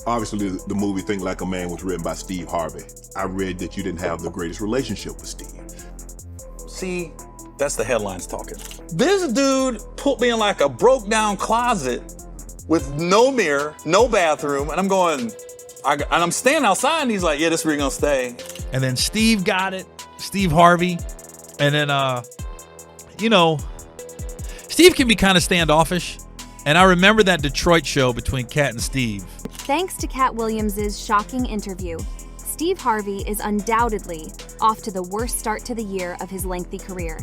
Obviously, the movie Think Like a Man was written by Steve Harvey. I read that you didn't have the greatest relationship with Steve. See, that's the headlines talking. This dude put me in like a broke down closet with no mirror, no bathroom, and I'm going, and I'm standing outside, and he's like, yeah, this is where you're gonna stay. And then Steve got it, Steve Harvey. And then, Steve can be kind of standoffish. And I remember that Detroit show between Katt and Steve. Thanks to Katt Williams' shocking interview, Steve Harvey is undoubtedly off to the worst start to the year of his lengthy career.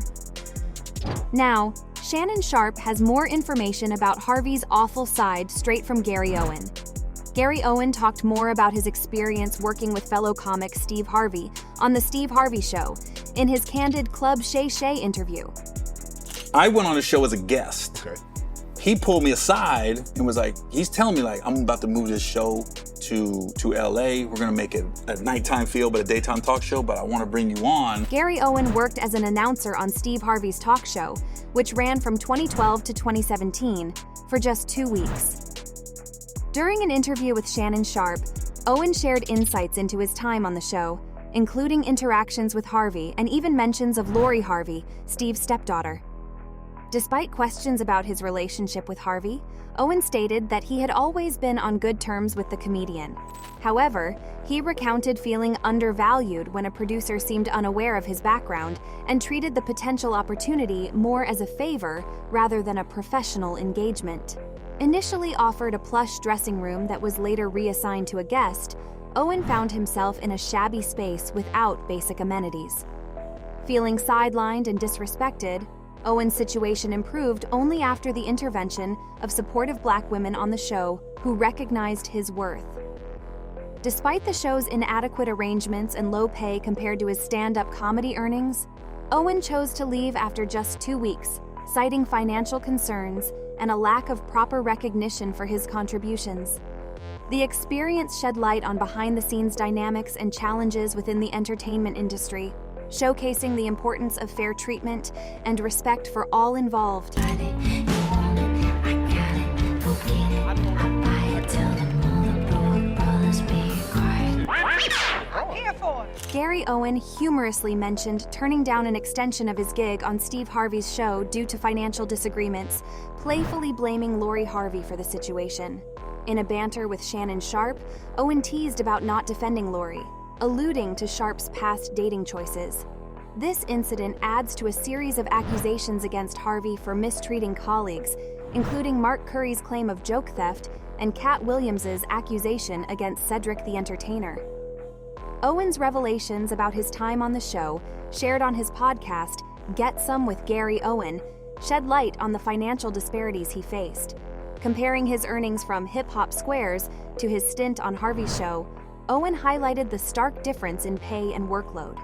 Now, Shannon Sharpe has more information about Harvey's awful side straight from Gary Owen. Gary Owen talked more about his experience working with fellow comic Steve Harvey on The Steve Harvey Show in his candid Club Shay Shay interview. I went on the show as a guest. Okay. He pulled me aside and was like, he's telling me like, I'm about to move this show to LA. We're gonna make it a nighttime feel, but a daytime talk show, but I wanna bring you on. Gary Owen worked as an announcer on Steve Harvey's talk show, which ran from 2012 to 2017 for just 2 weeks. During an interview with Shannon Sharpe, Owen shared insights into his time on the show, including interactions with Harvey and even mentions of Lori Harvey, Steve's stepdaughter. Despite questions about his relationship with Harvey, Owen stated that he had always been on good terms with the comedian. However, he recounted feeling undervalued when a producer seemed unaware of his background and treated the potential opportunity more as a favor rather than a professional engagement. Initially offered a plush dressing room that was later reassigned to a guest, Owen found himself in a shabby space without basic amenities. Feeling sidelined and disrespected, Owen's situation improved only after the intervention of supportive Black women on the show who recognized his worth. Despite the show's inadequate arrangements and low pay compared to his stand-up comedy earnings, Owen chose to leave after just 2 weeks, citing financial concerns and a lack of proper recognition for his contributions. The experience shed light on behind-the-scenes dynamics and challenges within the entertainment industry, showcasing the importance of fair treatment and respect for all involved. Gary Owen humorously mentioned turning down an extension of his gig on Steve Harvey's show due to financial disagreements, playfully blaming Lori Harvey for the situation. In a banter with Shannon Sharpe, Owen teased about not defending Lori, alluding to Sharpe's past dating choices. This incident adds to a series of accusations against Harvey for mistreating colleagues, including Mark Curry's claim of joke theft and Katt Williams' accusation against Cedric the Entertainer. Owen's revelations about his time on the show, shared on his podcast, Get Some with Gary Owen, shed light on the financial disparities he faced. Comparing his earnings from Hip Hop Squares to his stint on Harvey's show, Owen highlighted the stark difference in pay and workload.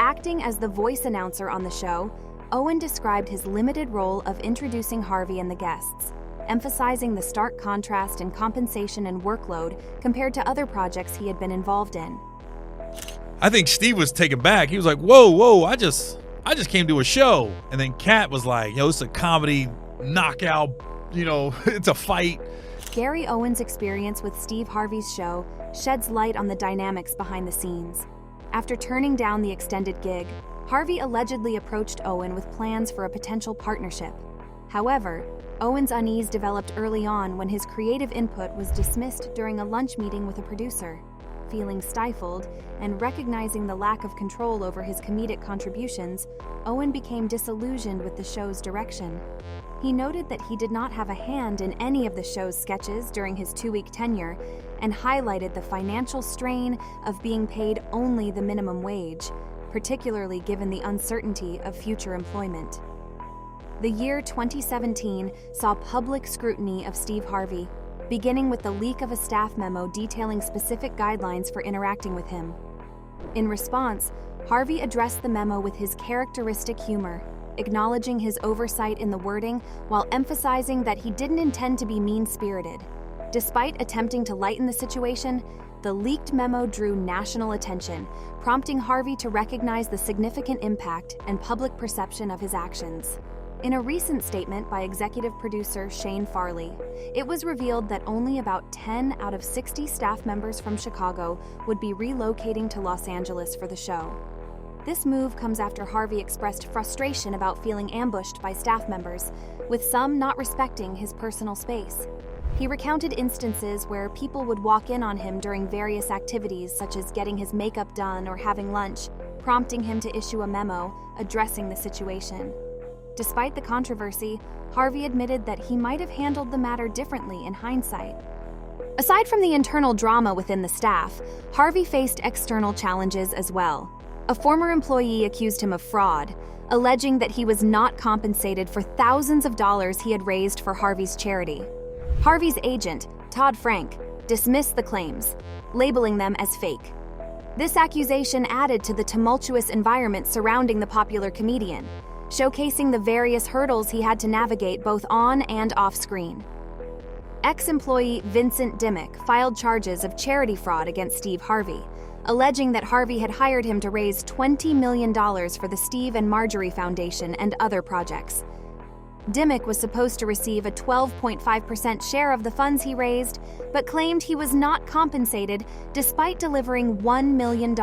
Acting as the voice announcer on the show, Owen described his limited role of introducing Harvey and the guests, emphasizing the stark contrast in compensation and workload compared to other projects he had been involved in. I think Steve was taken back. He was like, whoa, I just came to a show. And then Katt was like, it's a comedy knockout, it's a fight. Gary Owen's experience with Steve Harvey's show sheds light on the dynamics behind the scenes. After turning down the extended gig, Harvey allegedly approached Owen with plans for a potential partnership. However, Owen's unease developed early on when his creative input was dismissed during a lunch meeting with a producer. Feeling stifled and recognizing the lack of control over his comedic contributions, Owen became disillusioned with the show's direction. He noted that he did not have a hand in any of the show's sketches during his 2-week tenure and highlighted the financial strain of being paid only the minimum wage, particularly given the uncertainty of future employment. The year 2017 saw public scrutiny of Steve Harvey, beginning with the leak of a staff memo detailing specific guidelines for interacting with him. In response, Harvey addressed the memo with his characteristic humor, acknowledging his oversight in the wording while emphasizing that he didn't intend to be mean-spirited. Despite attempting to lighten the situation, the leaked memo drew national attention, prompting Harvey to recognize the significant impact and public perception of his actions. In a recent statement by executive producer Shane Farley, it was revealed that only about 10 out of 60 staff members from Chicago would be relocating to Los Angeles for the show. This move comes after Harvey expressed frustration about feeling ambushed by staff members, with some not respecting his personal space. He recounted instances where people would walk in on him during various activities such as getting his makeup done or having lunch, prompting him to issue a memo addressing the situation. Despite the controversy, Harvey admitted that he might have handled the matter differently in hindsight. Aside from the internal drama within the staff, Harvey faced external challenges as well. A former employee accused him of fraud, alleging that he was not compensated for thousands of dollars he had raised for Harvey's charity. Harvey's agent, Todd Frank, dismissed the claims, labeling them as fake. This accusation added to the tumultuous environment surrounding the popular comedian, showcasing the various hurdles he had to navigate both on and off screen. Ex-employee Vincent Dimmock filed charges of charity fraud against Steve Harvey, alleging that Harvey had hired him to raise $20 million for the Steve and Marjorie Foundation and other projects. Dimmock was supposed to receive a 12.5% share of the funds he raised, but claimed he was not compensated despite delivering $1 million.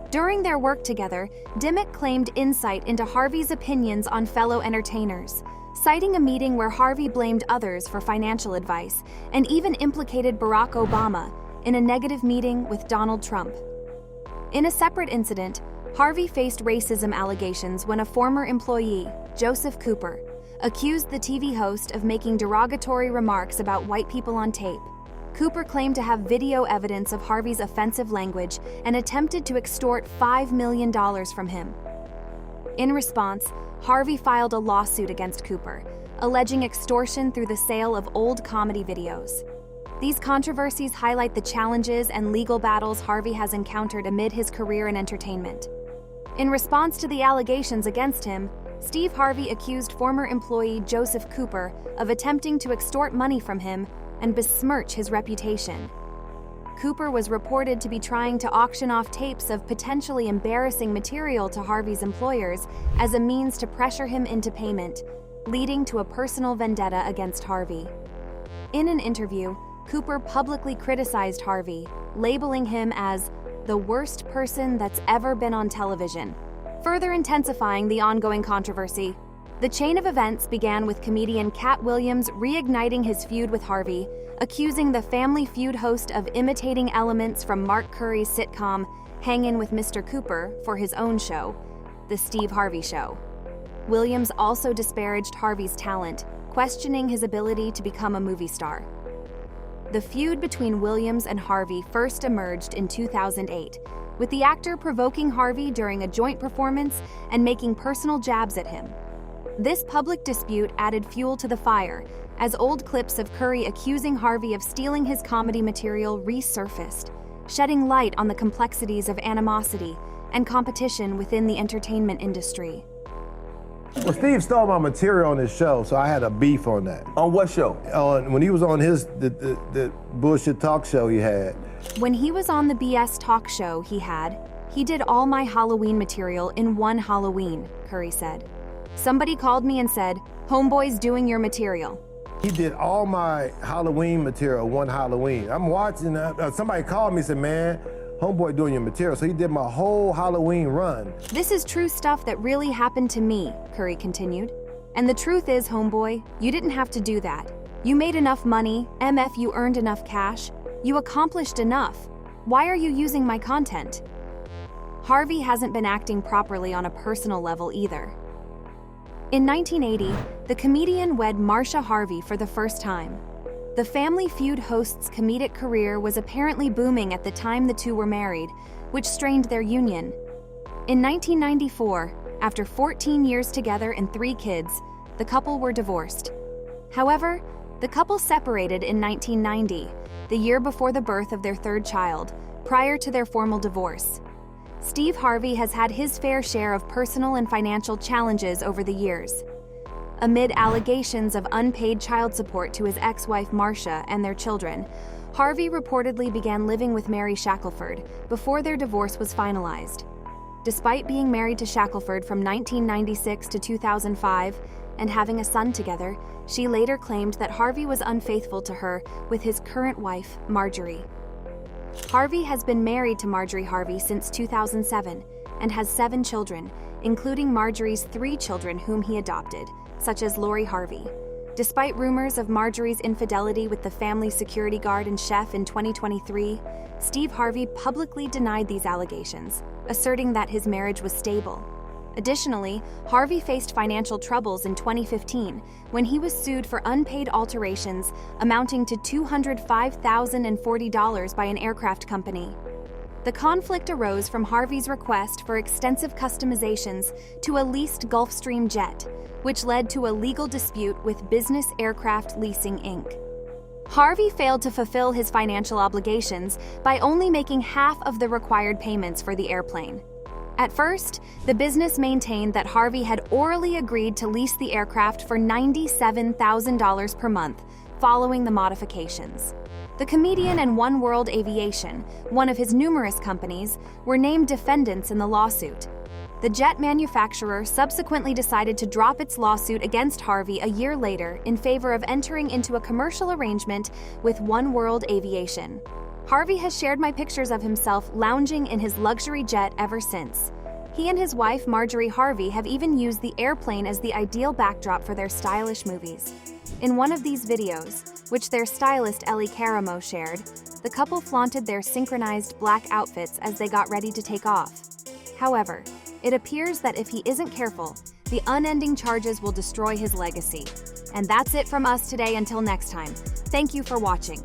During their work together, Dimmock claimed insight into Harvey's opinions on fellow entertainers, citing a meeting where Harvey blamed others for financial advice and even implicated Barack Obama in a negative meeting with Donald Trump. In a separate incident, Harvey faced racism allegations when a former employee, Joseph Cooper, accused the TV host of making derogatory remarks about white people on tape. Cooper claimed to have video evidence of Harvey's offensive language and attempted to extort $5 million from him. In response, Harvey filed a lawsuit against Cooper, alleging extortion through the sale of old comedy videos. These controversies highlight the challenges and legal battles Harvey has encountered amid his career in entertainment. In response to the allegations against him, Steve Harvey accused former employee Joseph Cooper of attempting to extort money from him and besmirch his reputation. Cooper was reported to be trying to auction off tapes of potentially embarrassing material to Harvey's employers as a means to pressure him into payment, leading to a personal vendetta against Harvey. In an interview, Cooper publicly criticized Harvey, labeling him as the worst person that's ever been on television, further intensifying the ongoing controversy. The chain of events began with comedian Katt Williams reigniting his feud with Harvey, accusing the Family Feud host of imitating elements from Mark Curry's sitcom Hangin' with Mr. Cooper for his own show, The Steve Harvey Show. Williams also disparaged Harvey's talent, questioning his ability to become a movie star. The feud between Williams and Harvey first emerged in 2008, with the actor provoking Harvey during a joint performance and making personal jabs at him. This public dispute added fuel to the fire, as old clips of Curry accusing Harvey of stealing his comedy material resurfaced, shedding light on the complexities of animosity and competition within the entertainment industry. Well, Steve stole my material on his show, so I had a beef on that. On what show? When he was on the bullshit talk show he had. When he was on the BS talk show he did all my Halloween material in one Halloween, Curry said. Somebody called me and said, "Homeboy's doing your material." He did all my Halloween material one Halloween. I'm watching, somebody called me and said, "Man, Homeboy doing your material." So he did my whole Halloween run. This is true stuff that really happened to me, Curry continued. And the truth is, homeboy, you didn't have to do that. You made enough money, MF you earned enough cash, you accomplished enough. Why are you using my content? Harvey hasn't been acting properly on a personal level either. In 1980, the comedian wed Marsha Harvey for the first time. The Family Feud host's comedic career was apparently booming at the time the two were married, which strained their union. In 1994, after 14 years together and 3 kids, the couple were divorced. However, the couple separated in 1990, the year before the birth of their 3rd child, prior to their formal divorce. Steve Harvey has had his fair share of personal and financial challenges over the years. Amid allegations of unpaid child support to his ex-wife Marsha and their children, Harvey reportedly began living with Mary Shackelford before their divorce was finalized. Despite being married to Shackelford from 1996 to 2005 and having a son together, she later claimed that Harvey was unfaithful to her with his current wife, Marjorie. Harvey has been married to Marjorie Harvey since 2007 and has 7 children, including Marjorie's 3 children whom he adopted, such as Lori Harvey. Despite rumors of Marjorie's infidelity with the family security guard and chef in 2023, Steve Harvey publicly denied these allegations, asserting that his marriage was stable. Additionally, Harvey faced financial troubles in 2015 when he was sued for unpaid alterations amounting to $205,040 by an aircraft company. The conflict arose from Harvey's request for extensive customizations to a leased Gulfstream jet, which led to a legal dispute with Business Aircraft Leasing, Inc. Harvey failed to fulfill his financial obligations by only making half of the required payments for the airplane. At first, the business maintained that Harvey had orally agreed to lease the aircraft for $97,000 per month, following the modifications. The comedian and One World Aviation, one of his numerous companies, were named defendants in the lawsuit. The jet manufacturer subsequently decided to drop its lawsuit against Harvey a year later in favor of entering into a commercial arrangement with One World Aviation. Harvey has shared my pictures of himself lounging in his luxury jet ever since. He and his wife, Marjorie Harvey, have even used the airplane as the ideal backdrop for their stylish movies. In one of these videos, which their stylist Ellie Caramo shared, the couple flaunted their synchronized black outfits as they got ready to take off. However, it appears that if he isn't careful, the unending charges will destroy his legacy. And that's it from us today. Until next time, thank you for watching.